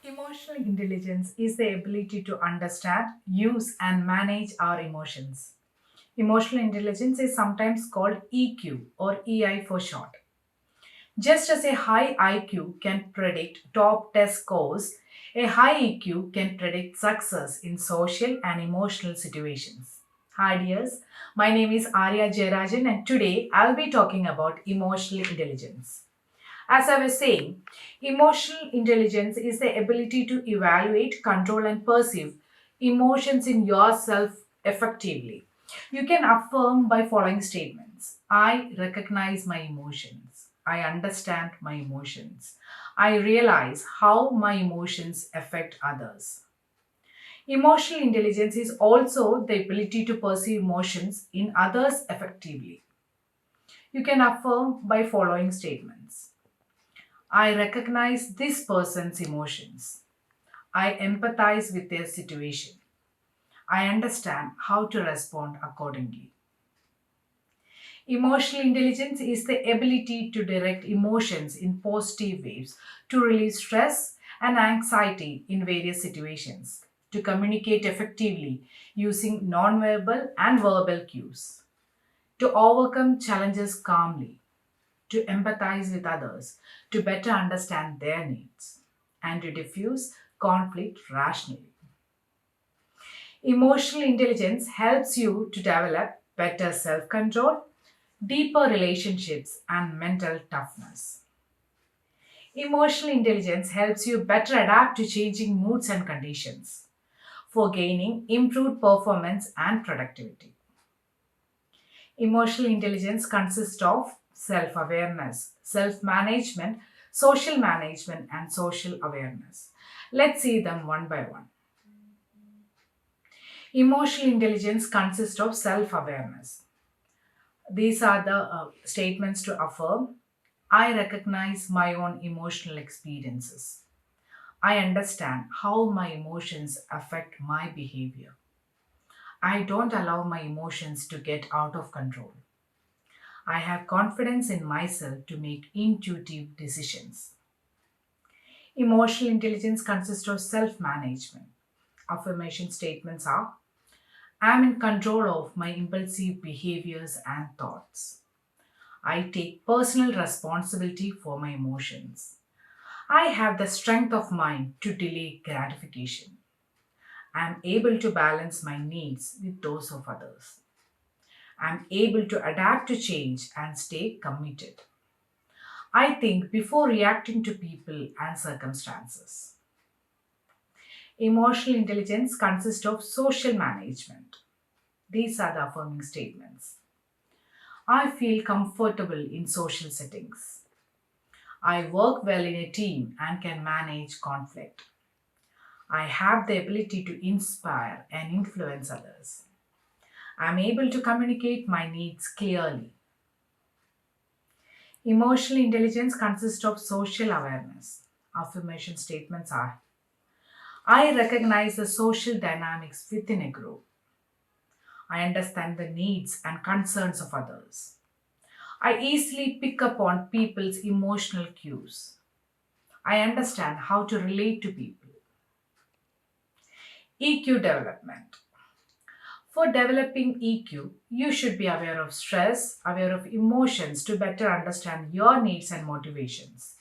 Emotional intelligence is the ability to understand, use, and manage our emotions. Emotional intelligence is sometimes called EQ or EI for short. Just as a high IQ can predict top test scores, a high EQ can predict success in social and emotional situations. Hi dears, my name is Arya Jayarajan and today I'll be talking about emotional intelligence. As I was saying, emotional intelligence is the ability to evaluate, control, and perceive emotions in yourself effectively. You can affirm by following statements: I recognize my emotions. I understand my emotions. I realize how my emotions affect others. Emotional intelligence is also the ability to perceive emotions in others effectively. You can affirm by following statements: I recognize this person's emotions. I empathize with their situation. I understand how to respond accordingly. Emotional intelligence is the ability to direct emotions in positive ways, to relieve stress and anxiety in various situations, to communicate effectively using nonverbal and verbal cues, to overcome challenges calmly, to empathize with others, to better understand their needs, and to diffuse conflict rationally. Emotional intelligence helps you to develop better self control, deeper relationships, and mental toughness. Emotional intelligence helps you better adapt to changing moods and conditions for gaining improved performance and productivity. Emotional intelligence consists of self awareness, self management, social management, and social awareness. Let's see them one by one. Emotional intelligence consists of self awareness. These are the statements to affirm: I recognize my own emotional experiences. I understand how my emotions affect my behavior. I don't allow my emotions to get out of control. I have confidence in myself to make intuitive decisions. Emotional intelligence consists of self management. Affirmation statements are: I am in control of my impulsive behaviors and thoughts. I take personal responsibility for my emotions. I have the strength of mind to delay gratification. I am able to balance my needs with those of others. I am able to adapt to change and stay committed. I think before reacting to people and circumstances. Emotional intelligence consists of social management. These are the affirming statements. I feel comfortable in social settings. I work well in a team and can manage conflict. I have the ability to inspire and influence others. I am able to communicate my needs clearly. Emotional intelligence consists of social awareness. Affirmation statements are: I recognize the social dynamics within a group. I understand the needs and concerns of others. I easily pick up on people's emotional cues. I understand how to relate to people. EQ development. For developing EQ, you should be aware of stress, aware of emotions to better understand your needs and motivations.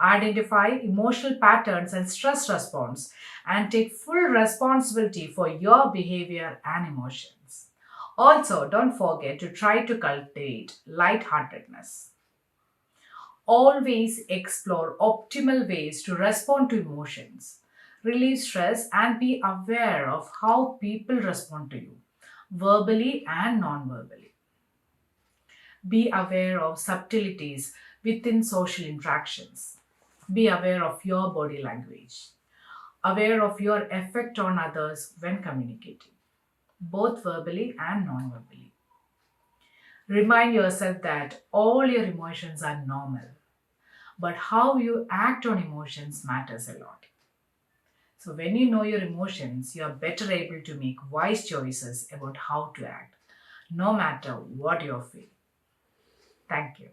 Identify emotional patterns and stress response, and take full responsibility for your behavior and emotions. Also, don't forget to try to cultivate lightheartedness. Always explore optimal ways to respond to emotions, relieve stress, and be aware of how people respond to you, verbally and non verbally. Be aware of subtleties within social interactions. Be aware of your body language. Aware of your effect on others when communicating, both verbally and non verbally. Remind yourself that all your emotions are normal, but how you act on emotions matters a lot. So, when you know your emotions, you are better able to make wise choices about how to act, no matter what you're feeling. Thank you.